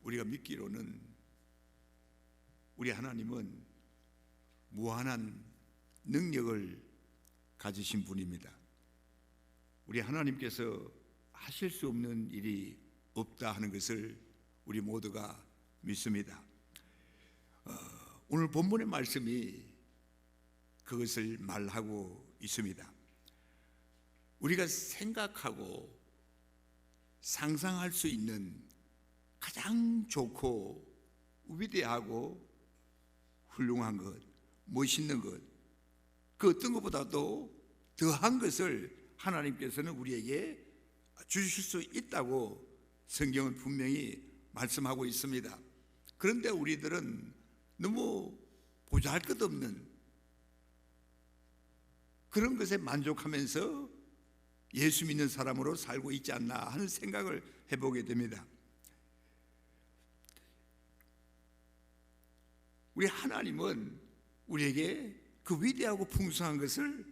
우리가 믿기로는 우리 하나님은 무한한 능력을 가지신 분입니다. 우리 하나님께서 하실 수 없는 일이 없다 하는 것을 우리 모두가 믿습니다. 오늘 본문의 말씀이 그것을 말하고 있습니다. 우리가 생각하고 상상할 수 있는 가장 좋고 위대하고 훌륭한 것, 멋있는 것, 그 어떤 것보다도 더한 것을 하나님께서는 우리에게 주실 수 있다고 성경은 분명히 말씀하고 있습니다. 그런데 우리들은 너무 보잘것없는 그런 것에 만족하면서 예수 믿는 사람으로 살고 있지 않나 하는 생각을 해보게 됩니다. 우리 하나님은 우리에게 그 위대하고 풍성한 것을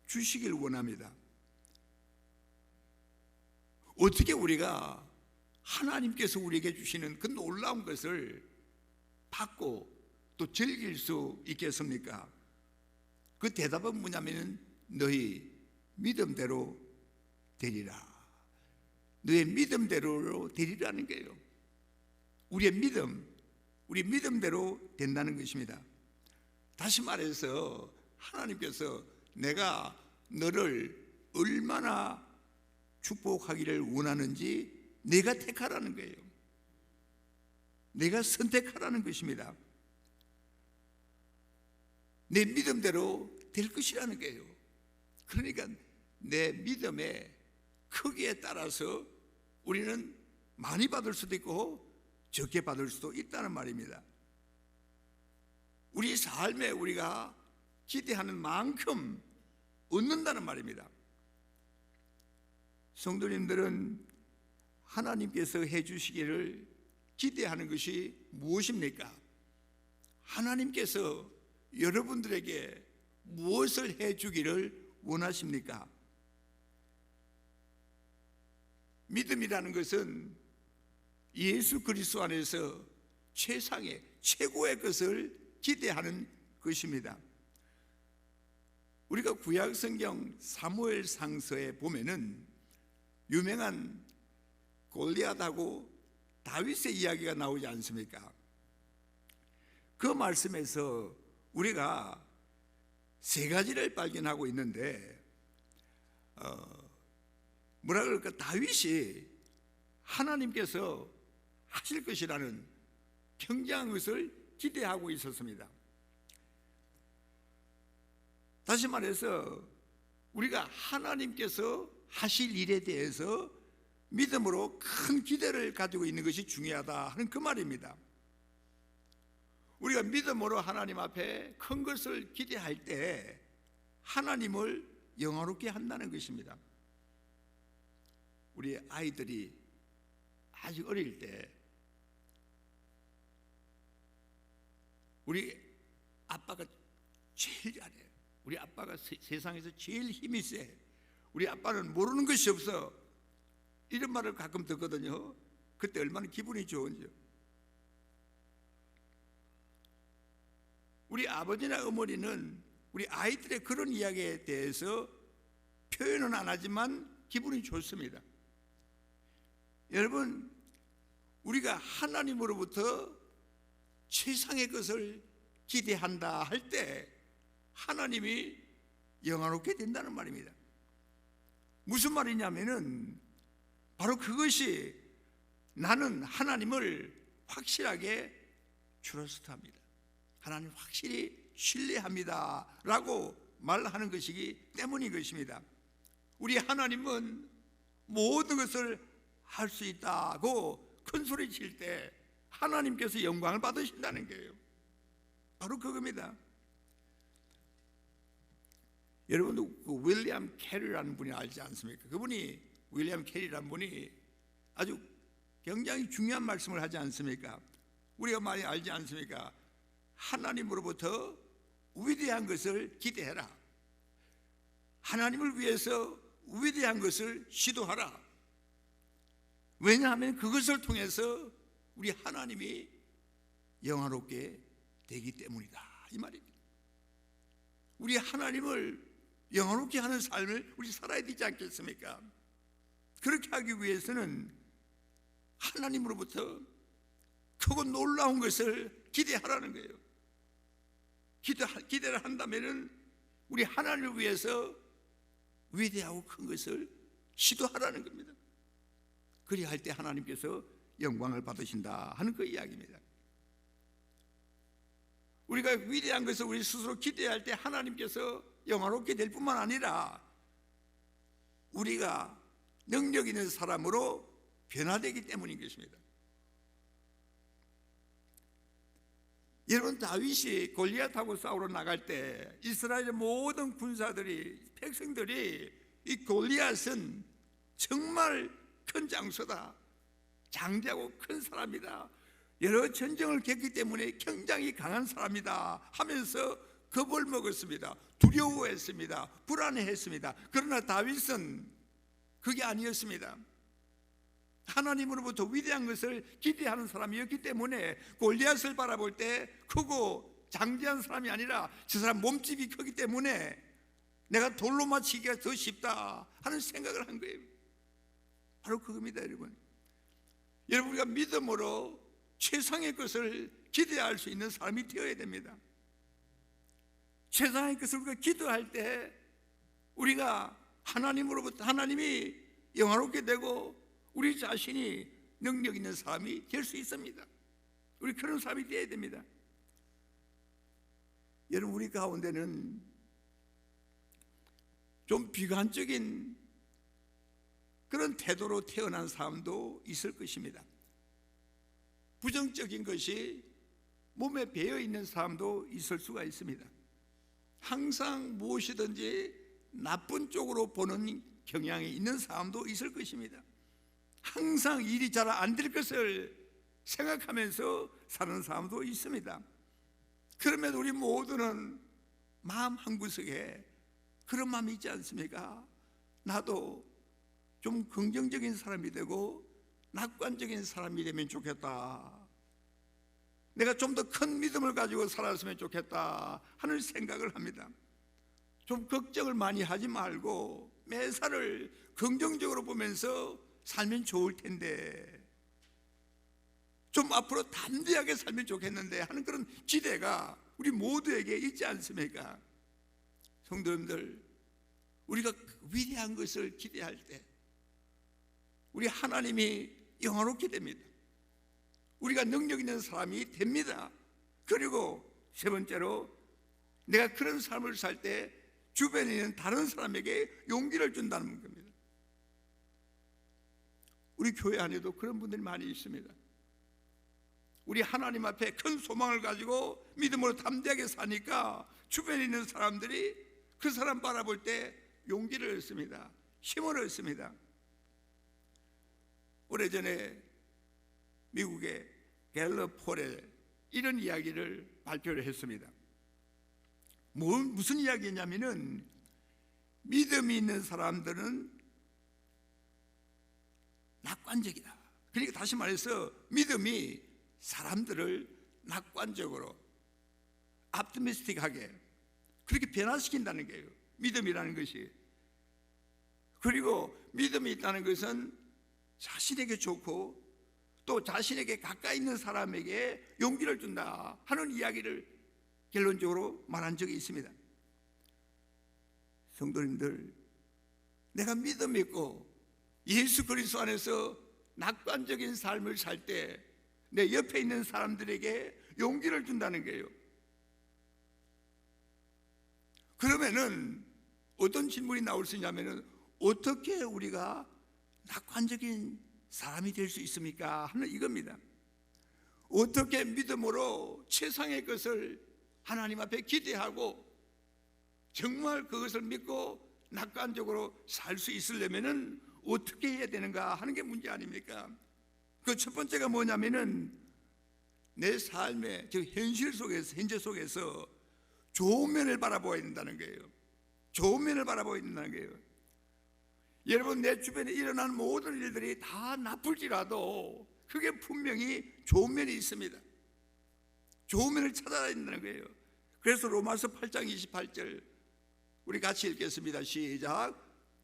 주시길 원합니다. 어떻게 우리가 하나님께서 우리에게 주시는 그 놀라운 것을 받고 또 즐길 수 있겠습니까? 그 대답은 뭐냐면 너희 믿음대로 되리라. 너의 믿음대로 되리라는 거예요. 우리 믿음대로 된다는 것입니다. 다시 말해서 하나님께서 내가 너를 얼마나 축복하기를 원하는지 내가 택하라는 거예요. 내가 선택하라는 것입니다. 내 믿음대로 될 것이라는 거예요. 그러니까 내 믿음의 크기에 따라서 우리는 많이 받을 수도 있고 적게 받을 수도 있다는 말입니다. 우리 삶에 우리가 기대하는 만큼 얻는다는 말입니다. 성도님들은 하나님께서 해주시기를 기대하는 것이 무엇입니까? 하나님께서 여러분들에게 무엇을 해주기를 원하십니까? 믿음이라는 것은 예수 그리스도 안에서 최상의 최고의 것을 기대하는 것입니다. 우리가 구약 성경 사무엘 상서에 보면은 유명한 골리앗하고 다윗의 이야기가 나오지 않습니까? 그 말씀에서 우리가 세 가지를 발견하고 있는데 뭐라 그럴까? 다윗이 하나님께서 하실 것이라는 굉장한 것을 기대하고 있었습니다. 다시 말해서 우리가 하나님께서 하실 일에 대해서 믿음으로 큰 기대를 가지고 있는 것이 중요하다 하는 그 말입니다. 우리가 믿음으로 하나님 앞에 큰 것을 기대할 때 하나님을 영화롭게 한다는 것입니다. 우리 아이들이 아직 어릴 때 우리 아빠가 제일 잘해요. 우리 아빠가 세상에서 제일 힘이 세. 우리 아빠는 모르는 것이 없어. 이런 말을 가끔 듣거든요. 그때 얼마나 기분이 좋은지요. 우리 아버지나 어머니는 우리 아이들의 그런 이야기에 대해서 표현은 안 하지만 기분이 좋습니다. 여러분, 우리가 하나님으로부터 최상의 것을 기대한다 할 때 하나님이 영화롭게 된다는 말입니다. 무슨 말이냐면은 바로 그것이 나는 하나님을 확실하게 트러스트합니다. 하나님 확실히 신뢰합니다 라고 말하는 것이기 때문인 것입니다. 우리 하나님은 모든 것을 할 수 있다고 큰 소리 칠 때 하나님께서 영광을 받으신다는 거예요. 바로 그겁니다. 여러분도 그 윌리엄 캐리라는 분이 알지 않습니까? 그분이 윌리엄 캐리라는 분이 아주 굉장히 중요한 말씀을 하지 않습니까? 우리가 많이 알지 않습니까? 하나님으로부터 위대한 것을 기대해라. 하나님을 위해서 위대한 것을 시도하라. 왜냐하면 그것을 통해서 우리 하나님이 영화롭게 되기 때문이다, 이 말입니다. 우리 하나님을 영화롭게 하는 삶을 우리 살아야 되지 않겠습니까? 그렇게 하기 위해서는 하나님으로부터 크고 놀라운 것을 기대하라는 거예요. 기대를 한다면은 우리 하나님을 위해서 위대하고 큰 것을 시도하라는 겁니다. 그리 할 때 하나님께서 영광을 받으신다 하는 그 이야기입니다. 우리가 위대한 것을 우리 스스로 기대할 때 하나님께서 영화롭게 될 뿐만 아니라 우리가 능력 있는 사람으로 변화되기 때문인 것입니다. 여러분, 다윗이 골리앗하고 싸우러 나갈 때 이스라엘의 모든 군사들이, 백성들이 이 골리앗은 정말 큰 장수다, 장대하고 큰 사람이다, 여러 전쟁을 겪기 때문에 굉장히 강한 사람이다 하면서 겁을 먹었습니다. 두려워했습니다. 불안해했습니다. 그러나 다윗은 그게 아니었습니다. 하나님으로부터 위대한 것을 기대하는 사람이었기 때문에 골리앗을 바라볼 때 크고 장대한 사람이 아니라 저 사람 몸집이 크기 때문에 내가 돌로 맞히기가 더 쉽다 하는 생각을 한 거예요. 바로 그겁니다, 여러분. 여러분, 우리가 믿음으로 최상의 것을 기대할 수 있는 사람이 되어야 됩니다. 최상의 것을 우리가 기도할 때 우리가 하나님으로부터, 하나님이 영화롭게 되고 우리 자신이 능력 있는 사람이 될 수 있습니다. 우리 그런 사람이 되어야 됩니다. 여러분, 우리 가운데는 좀 비관적인 그런 태도로 태어난 사람도 있을 것입니다. 부정적인 것이 몸에 배어 있는 사람도 있을 수가 있습니다. 항상 무엇이든지 나쁜 쪽으로 보는 경향이 있는 사람도 있을 것입니다. 항상 일이 잘 안 될 것을 생각하면서 사는 사람도 있습니다. 그러면 우리 모두는 마음 한구석에 그런 마음이 있지 않습니까? 나도 좀 긍정적인 사람이 되고 낙관적인 사람이 되면 좋겠다, 내가 좀 더 큰 믿음을 가지고 살았으면 좋겠다 하는 생각을 합니다. 좀 걱정을 많이 하지 말고 매사를 긍정적으로 보면서 살면 좋을 텐데, 좀 앞으로 담대하게 살면 좋겠는데 하는 그런 기대가 우리 모두에게 있지 않습니까? 성도님들, 우리가 위대한 것을 기대할 때 우리 하나님이 영화롭게 됩니다. 우리가 능력 있는 사람이 됩니다. 그리고 세 번째로, 내가 그런 삶을 살 때 주변에 있는 다른 사람에게 용기를 준다는 겁니다. 우리 교회 안에도 그런 분들이 많이 있습니다. 우리 하나님 앞에 큰 소망을 가지고 믿음으로 담대하게 사니까 주변에 있는 사람들이 그 사람 바라볼 때 용기를 얻습니다. 힘을 얻습니다. 오래전에 미국의 갤럽 폴에 이런 이야기를 발표를 했습니다. 무슨 이야기냐면은 믿음이 있는 사람들은 낙관적이다. 그러니까 다시 말해서 믿음이 사람들을 낙관적으로, optimistic하게 그렇게 변화시킨다는 거예요, 믿음이라는 것이. 그리고 믿음이 있다는 것은 자신에게 좋고 또 자신에게 가까이 있는 사람에게 용기를 준다 하는 이야기를 결론적으로 말한 적이 있습니다. 성도님들, 내가 믿음 있고 예수 그리스도 안에서 낙관적인 삶을 살 때 내 옆에 있는 사람들에게 용기를 준다는 거예요. 그러면은 어떤 질문이 나올 수 있냐면은, 어떻게 우리가 낙관적인 사람이 될 수 있습니까? 하는 이겁니다. 어떻게 믿음으로 최상의 것을 하나님 앞에 기대하고 정말 그것을 믿고 낙관적으로 살 수 있으려면은 어떻게 해야 되는가 하는 게 문제 아닙니까? 그 첫 번째가 뭐냐면은 내 삶의 즉 현실 속에서, 현재 속에서 좋은 면을 바라보아야 된다는 거예요. 좋은 면을 바라보아야 된다는 거예요. 여러분, 내 주변에 일어나는 모든 일들이 다 나쁠지라도 그게 분명히 좋은 면이 있습니다. 좋은 면을 찾아야 된다는 거예요. 그래서 로마서 8장 28절 우리 같이 읽겠습니다. 시작.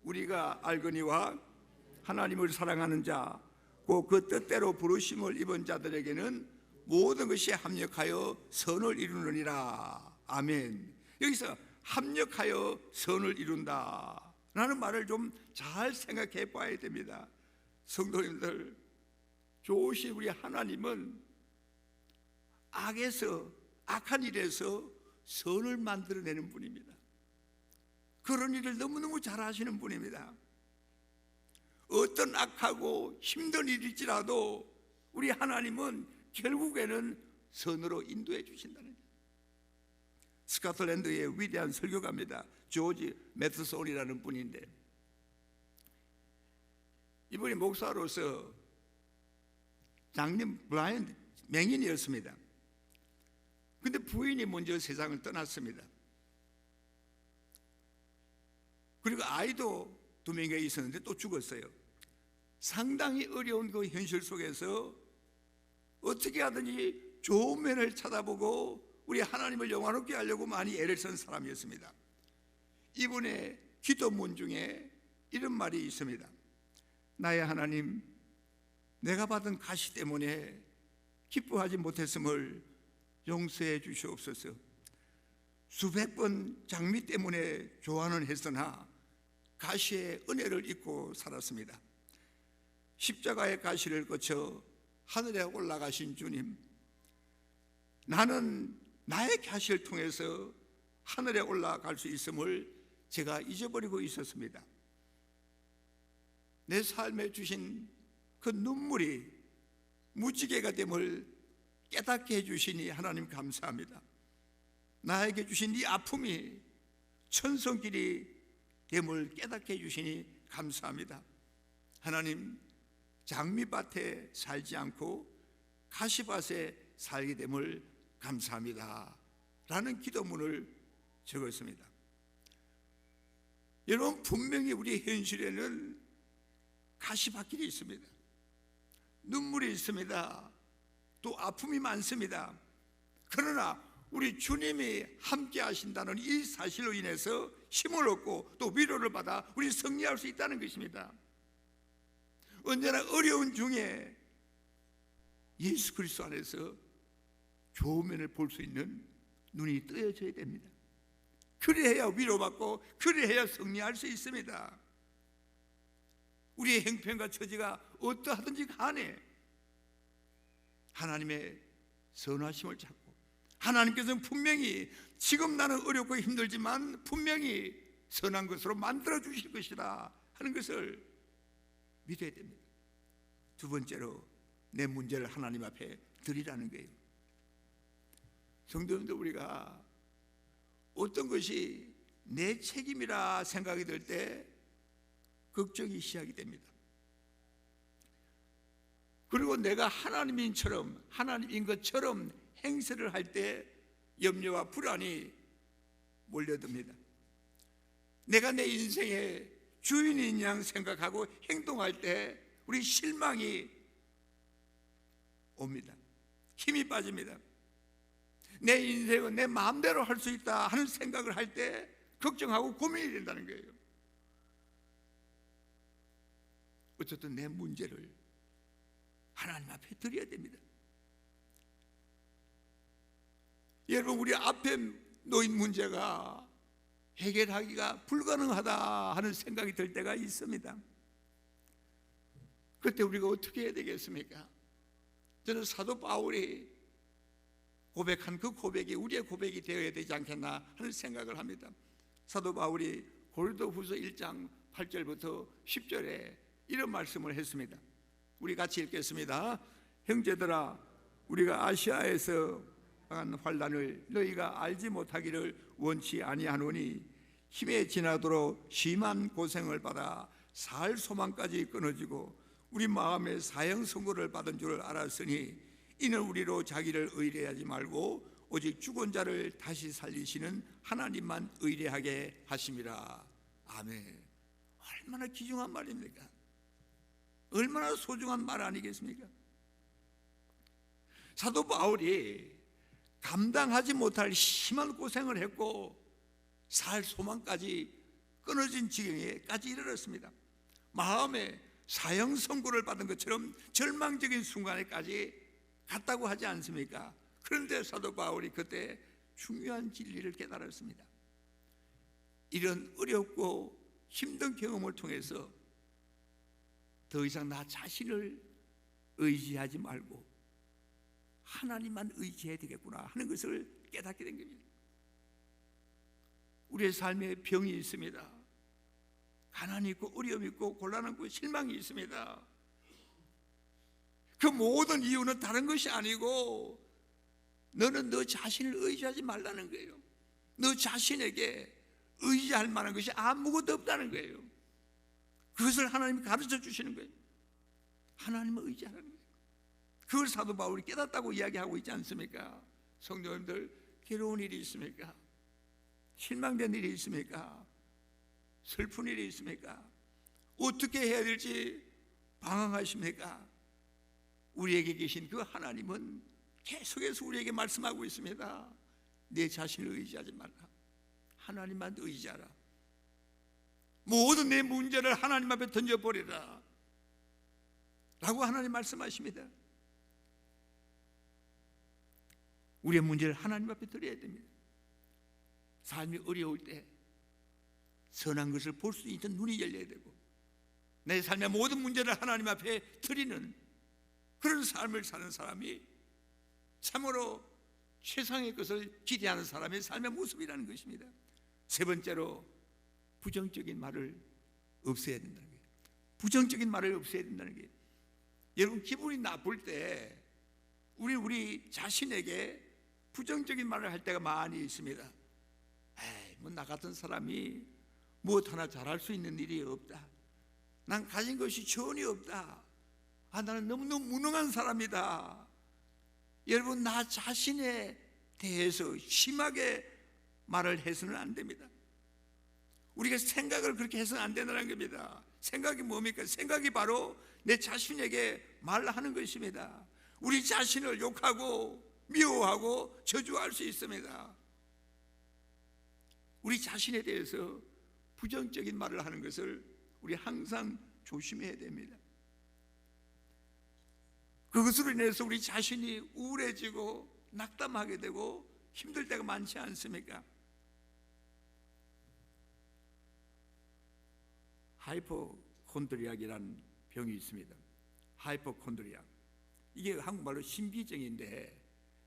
우리가 알거니와 하나님을 사랑하는 자 곧 그 뜻대로 부르심을 입은 자들에게는 모든 것이 합력하여 선을 이루느니라. 아멘. 여기서 합력하여 선을 이룬다 라는 말을 좀 잘 생각해 봐야 됩니다. 성도님들, 좋으신 우리 하나님은 악한 일에서 선을 만들어내는 분입니다. 그런 일을 너무너무 잘 하시는 분입니다. 어떤 악하고 힘든 일일지라도 우리 하나님은 결국에는 선으로 인도해 주신다는 거예요. 스코틀랜드의 위대한 설교가입니다. 조지 매트손이라는 분인데, 이분이 목사로서 장님 블라인드 맹인이었습니다. 근데 부인이 먼저 세상을 떠났습니다. 그리고 아이도 2명이 있었는데 또 죽었어요. 상당히 어려운 그 현실 속에서 어떻게 하든지 좋은 면을 찾아보고 우리 하나님을 영화롭게 하려고 많이 애를 쓴 사람이었습니다. 이분의 기도문 중에 이런 말이 있습니다. 나의 하나님, 내가 받은 가시 때문에 기뻐하지 못했음을 용서해 주시옵소서. 수백 번 장미 때문에 좋아는 했으나 가시의 은혜를 잊고 살았습니다. 십자가의 가시를 거쳐 하늘에 올라가신 주님, 나는 나의 가시를 통해서 하늘에 올라갈 수 있음을 제가 잊어버리고 있었습니다. 내 삶에 주신 그 눈물이 무지개가 됨을 깨닫게 해주시니 하나님 감사합니다. 나에게 주신 이 아픔이 천성길이 됨을 깨닫게 해주시니 감사합니다. 하나님, 장미밭에 살지 않고 가시밭에 살게 됨을 감사합니다 라는 기도문을 적었습니다. 여러분, 분명히 우리 현실에는 가시밭길이 있습니다. 눈물이 있습니다. 또 아픔이 많습니다. 그러나 우리 주님이 함께 하신다는 이 사실로 인해서 힘을 얻고 또 위로를 받아 우리 승리할 수 있다는 것입니다. 언제나 어려운 중에 예수 그리스도 안에서 좋은 면을 볼 수 있는 눈이 뜨여져야 됩니다. 그래야 위로받고 그래야 승리할 수 있습니다. 우리의 형편과 처지가 어떠하든지 간에 하나님의 선하심을 찾고, 하나님께서는 분명히 지금 나는 어렵고 힘들지만 분명히 선한 것으로 만들어 주실 것이다 하는 것을 믿어야 됩니다. 두 번째로 내 문제를 하나님 앞에 드리라는 거예요. 성도님들, 우리가 어떤 것이 내 책임이라 생각이 들 때 걱정이 시작이 됩니다. 그리고 내가 하나님인 것처럼 행세를 할 때 염려와 불안이 몰려듭니다. 내가 내 인생의 주인인 양 생각하고 행동할 때 우리 실망이 옵니다. 힘이 빠집니다. 내 인생은 내 마음대로 할 수 있다 하는 생각을 할 때 걱정하고 고민이 된다는 거예요. 어쨌든 내 문제를 하나님 앞에 드려야 됩니다. 여러분, 우리 앞에 놓인 문제가 해결하기가 불가능하다 하는 생각이 들 때가 있습니다. 그때 우리가 어떻게 해야 되겠습니까? 저는 사도 바울이 고백한 그 고백이 우리의 고백이 되어야 되지 않겠나 하는 생각을 합니다. 사도 바울이 고린도후서 1장 8절부터 10절에 이런 말씀을 했습니다. 우리 같이 읽겠습니다. 형제들아, 우리가 아시아에서 당한 환난을 너희가 알지 못하기를 원치 아니하노니 힘에 지나도록 심한 고생을 받아 살 소망까지 끊어지고 우리 마음에 사형 선고를 받은 줄 알았으니 이는 우리로 자기를 의뢰하지 말고 오직 죽은 자를 다시 살리시는 하나님만 의뢰하게 하심이라. 아멘. 얼마나 귀중한 말입니까? 얼마나 소중한 말 아니겠습니까? 사도 바울이 감당하지 못할 심한 고생을 했고 살 소망까지 끊어진 지경에까지 이르렀습니다. 마음에 사형 선고를 받은 것처럼 절망적인 순간에까지 갔다고 하지 않습니까? 그런데 사도 바울이 그때 중요한 진리를 깨달았습니다. 이런 어렵고 힘든 경험을 통해서 더 이상 나 자신을 의지하지 말고 하나님만 의지해야 되겠구나 하는 것을 깨닫게 된 겁니다. 우리의 삶에 병이 있습니다. 가난이 있고 어려움이 있고 곤란한 있고 실망이 있습니다. 그 모든 이유는 다른 것이 아니고 너는 너 자신을 의지하지 말라는 거예요. 너 자신에게 의지할 만한 것이 아무것도 없다는 거예요. 그것을 하나님이 가르쳐 주시는 거예요. 하나님을 의지하라는 거예요. 그걸 사도 바울이 깨닫다고 이야기하고 있지 않습니까? 성도님들, 괴로운 일이 있습니까? 실망된 일이 있습니까? 슬픈 일이 있습니까? 어떻게 해야 될지 방황하십니까? 우리에게 계신 그 하나님은 계속해서 우리에게 말씀하고 있습니다. 내 자신을 의지하지 말라. 하나님만 의지하라. 모든 내 문제를 하나님 앞에 던져버리라 라고 하나님 말씀하십니다. 우리의 문제를 하나님 앞에 드려야 됩니다. 삶이 어려울 때 선한 것을 볼 수 있는 눈이 열려야 되고 내 삶의 모든 문제를 하나님 앞에 드리는 그런 삶을 사는 사람이 참으로 최상의 것을 기대하는 사람의 삶의 모습이라는 것입니다. 세 번째로 부정적인 말을 없애야 된다는 거예요. 부정적인 말을 없애야 된다는 거예요. 여러분, 기분이 나쁠 때 우리 자신에게 부정적인 말을 할 때가 많이 있습니다. 에이, 뭐 나 같은 사람이 무엇 하나 잘할 수 있는 일이 없다. 난 가진 것이 전혀 없다. 나는 너무너무 무능한 사람이다. 여러분, 나 자신에 대해서 심하게 말을 해서는 안 됩니다. 우리가 생각을 그렇게 해서는 안 된다는 겁니다. 생각이 뭡니까? 생각이 바로 내 자신에게 말하는 것입니다. 우리 자신을 욕하고 미워하고 저주할 수 있습니다. 우리 자신에 대해서 부정적인 말을 하는 것을 우리 항상 조심해야 됩니다. 그것으로 인해서 우리 자신이 우울해지고 낙담하게 되고 힘들 때가 많지 않습니까? 하이포콘드리악이라는 병이 있습니다. 하이포콘드리악, 이게 한국말로 신비증인데,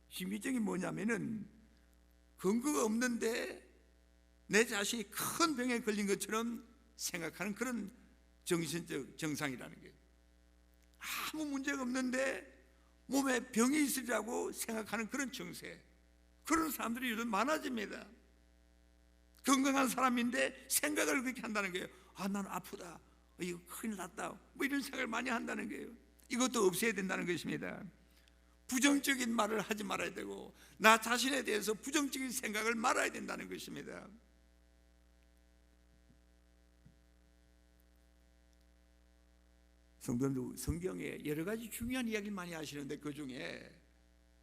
신비증이 뭐냐면은 근거가 없는데 내 자신이 큰 병에 걸린 것처럼 생각하는 그런 정신적 증상이라는 거예요. 아무 문제가 없는데 몸에 병이 있으리라고 생각하는 그런 증세, 그런 사람들이 요즘 많아집니다. 건강한 사람인데 생각을 그렇게 한다는 거예요. 나는 아프다, 이거 큰일 났다, 뭐 이런 생각을 많이 한다는 거예요. 이것도 없애야 된다는 것입니다. 부정적인 말을 하지 말아야 되고 나 자신에 대해서 부정적인 생각을 말아야 된다는 것입니다. 성도님들, 성경에 여러 가지 중요한 이야기를 많이 하시는데 그 중에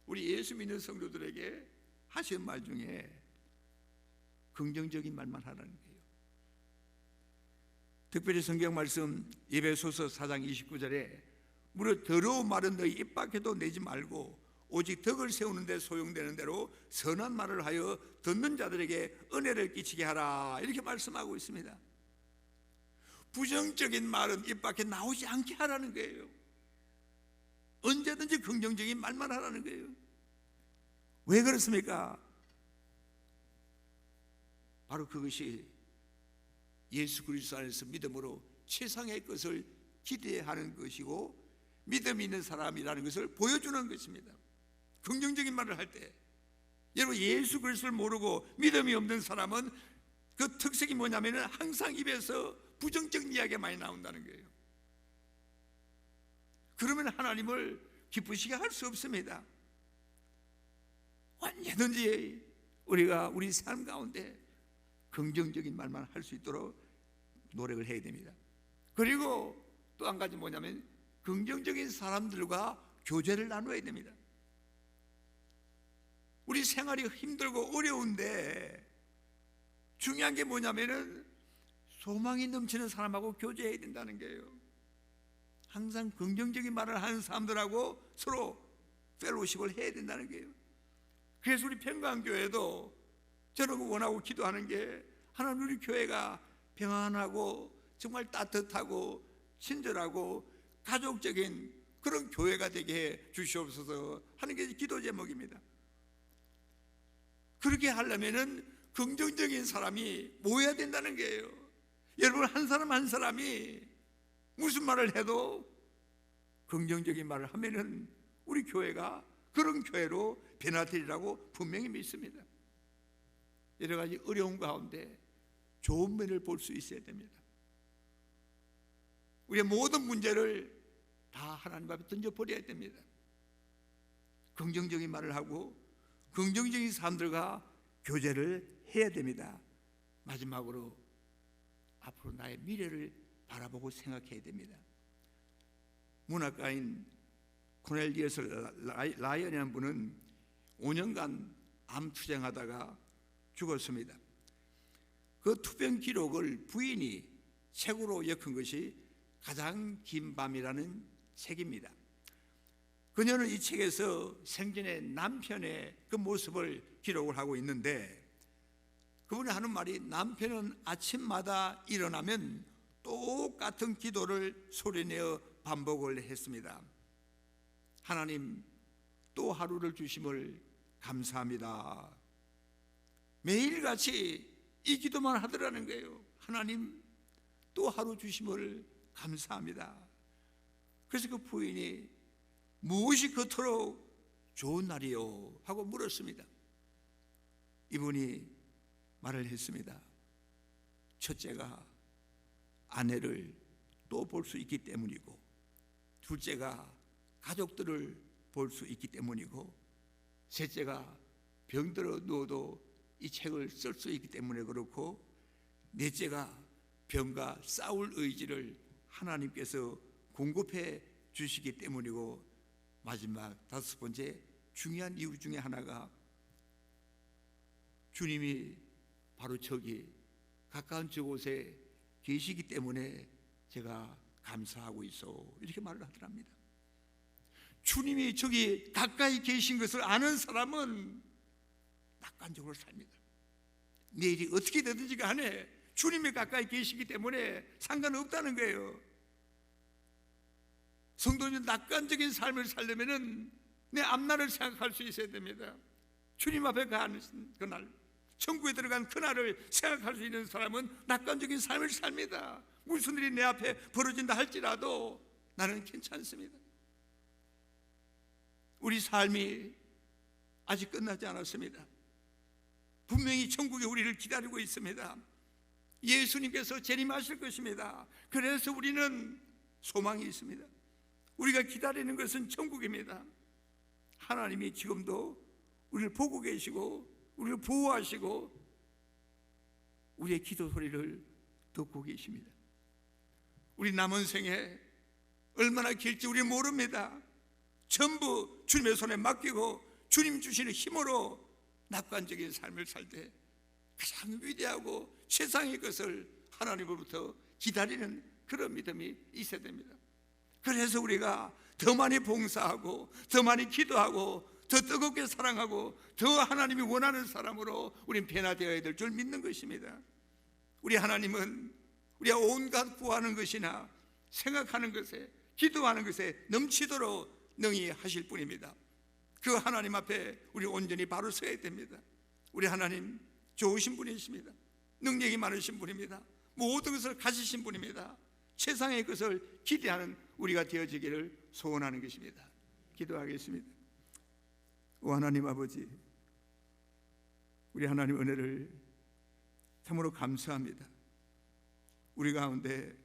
우리 예수 믿는 성도들에게 하시는 말 중에 긍정적인 말만 하라는 거예요. 특별히 성경 말씀 에베소서 4장 29절에 무릇 더러운 말은 너희 입 밖에도 내지 말고 오직 덕을 세우는 데 소용되는 대로 선한 말을 하여 듣는 자들에게 은혜를 끼치게 하라, 이렇게 말씀하고 있습니다. 부정적인 말은 입 밖에 나오지 않게 하라는 거예요. 언제든지 긍정적인 말만 하라는 거예요. 왜 그렇습니까? 바로 그것이 예수 그리스도 안에서 믿음으로 최상의 것을 기대하는 것이고 믿음 있는 사람이라는 것을 보여주는 것입니다. 긍정적인 말을 할 때, 여러분, 예수 그리스도를 모르고 믿음이 없는 사람은 그 특색이 뭐냐면 항상 입에서 부정적인 이야기가 많이 나온다는 거예요. 그러면 하나님을 기쁘시게 할 수 없습니다. 언제든지 우리가 우리 삶 가운데 긍정적인 말만 할 수 있도록 노력을 해야 됩니다. 그리고 또 한 가지 뭐냐면 긍정적인 사람들과 교제를 나눠야 됩니다. 우리 생활이 힘들고 어려운데 중요한 게 뭐냐면은 소망이 넘치는 사람하고 교제해야 된다는 거예요. 항상 긍정적인 말을 하는 사람들하고 서로 펠로십을 해야 된다는 거예요. 그래서 우리 평강교회도 저는 원하고 기도하는 게 하나님 우리 교회가 평안하고 정말 따뜻하고 친절하고 가족적인 그런 교회가 되게 해 주시옵소서 하는 게 기도 제목입니다. 그렇게 하려면은 긍정적인 사람이 모여야 된다는 거예요. 여러분 한 사람 한 사람이 무슨 말을 해도 긍정적인 말을 하면은 우리 교회가 그런 교회로 변화되리라고 분명히 믿습니다. 여러 가지 어려운 가운데 좋은 면을 볼 수 있어야 됩니다. 우리의 모든 문제를 다 하나님 앞에 던져버려야 됩니다. 긍정적인 말을 하고 긍정적인 사람들과 교제를 해야 됩니다. 마지막으로 앞으로 나의 미래를 바라보고 생각해야 됩니다. 문학가인 코넬리어스 라이언이라는 분은 5년간 암 투쟁하다가 죽었습니다. 그 투병 기록을 부인이 책으로 엮은 것이 가장 긴 밤이라는 책입니다. 그녀는 이 책에서 생전의 남편의 그 모습을 기록을 하고 있는데 그분이 하는 말이 남편은 아침마다 일어나면 똑같은 기도를 소리내어 반복을 했습니다. 하나님 또 하루를 주심을 감사합니다. 매일같이 이 기도만 하더라는 거예요. 하나님 또 하루 주심을 감사합니다. 그래서 그 부인이 무엇이 그토록 좋은 날이요? 하고 물었습니다. 이분이 말을 했습니다. 첫째가 아내를 또 볼 수 있기 때문이고, 둘째가 가족들을 볼 수 있기 때문이고, 셋째가 병들어 누워도 이 책을 쓸 수 있기 때문에 그렇고, 넷째가 병과 싸울 의지를 하나님께서 공급해 주시기 때문이고, 마지막 다섯 번째 중요한 이유 중에 하나가 주님이 바로 저기 가까운 저곳에 계시기 때문에 제가 감사하고 있어, 이렇게 말을 하더랍니다. 주님이 저기 가까이 계신 것을 아는 사람은 낙관적으로 삽니다. 내일이 어떻게 되든지 간에 주님이 가까이 계시기 때문에 상관없다는 거예요. 성도는 낙관적인 삶을 살려면 내 앞날을 생각할 수 있어야 됩니다. 주님 앞에 가는 그날, 천국에 들어간 그날을 생각할 수 있는 사람은 낙관적인 삶을 삽니다. 무슨 일이 내 앞에 벌어진다 할지라도 나는 괜찮습니다. 우리 삶이 아직 끝나지 않았습니다. 분명히 천국에 우리를 기다리고 있습니다. 예수님께서 재림하실 것입니다. 그래서 우리는 소망이 있습니다. 우리가 기다리는 것은 천국입니다. 하나님이 지금도 우리를 보고 계시고 우리를 보호하시고 우리의 기도 소리를 듣고 계십니다. 우리 남은 생에 얼마나 길지 우리 모릅니다. 전부 주님의 손에 맡기고 주님 주시는 힘으로 낙관적인 삶을 살 때 가장 위대하고 최상의 것을 하나님으로부터 기다리는 그런 믿음이 있어야 됩니다. 그래서 우리가 더 많이 봉사하고 더 많이 기도하고 더 뜨겁게 사랑하고 더 하나님이 원하는 사람으로 우리는 변화되어야 될 줄 믿는 것입니다. 우리 하나님은 우리가 온갖 구하는 것이나 생각하는 것에 기도하는 것에 넘치도록 능히 하실 분입니다. 그 하나님 앞에 우리 온전히 바로 서야 됩니다. 우리 하나님 좋으신 분이십니다. 능력이 많으신 분입니다. 모든 것을 가지신 분입니다. 세상의 것을 기대하는 우리가 되어지기를 소원하는 것입니다. 기도하겠습니다. 오 하나님 아버지, 우리 하나님 은혜를 참으로 감사합니다. 우리 가운데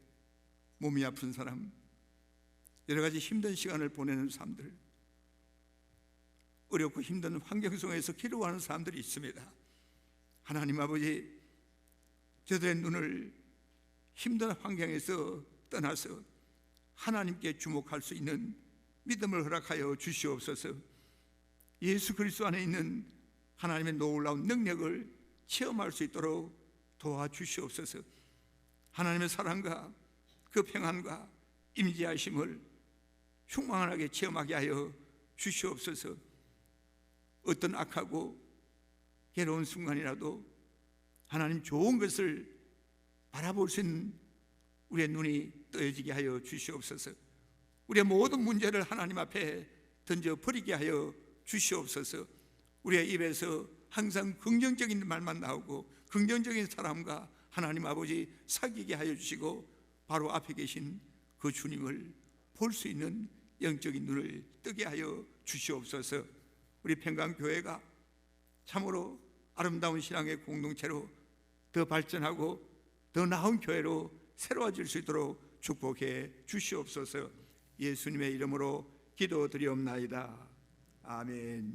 몸이 아픈 사람, 여러 가지 힘든 시간을 보내는 사람들, 어렵고 힘든 환경 속에서 기도하는 사람들이 있습니다. 하나님 아버지, 저들의 눈을 힘든 환경에서 떠나서 하나님께 주목할 수 있는 믿음을 허락하여 주시옵소서. 예수 그리스도 안에 있는 하나님의 놀라운 능력을 체험할 수 있도록 도와주시옵소서. 하나님의 사랑과 그 평안과 임재하심을 충만하게 체험하게 하여 주시옵소서. 어떤 악하고 괴로운 순간이라도 하나님 좋은 것을 바라볼 수 있는 우리의 눈이 떠여지게 하여 주시옵소서. 우리의 모든 문제를 하나님 앞에 던져버리게 하여 주시옵소서. 우리의 입에서 항상 긍정적인 말만 나오고 긍정적인 사람과 하나님 아버지 사귀게 하여 주시고 바로 앞에 계신 그 주님을 볼 수 있는 영적인 눈을 뜨게 하여 주시옵소서. 우리 평강교회가 참으로 아름다운 신앙의 공동체로 더 발전하고 더 나은 교회로 새로워질 수 있도록 축복해 주시옵소서. 예수님의 이름으로 기도드리옵나이다. 아멘.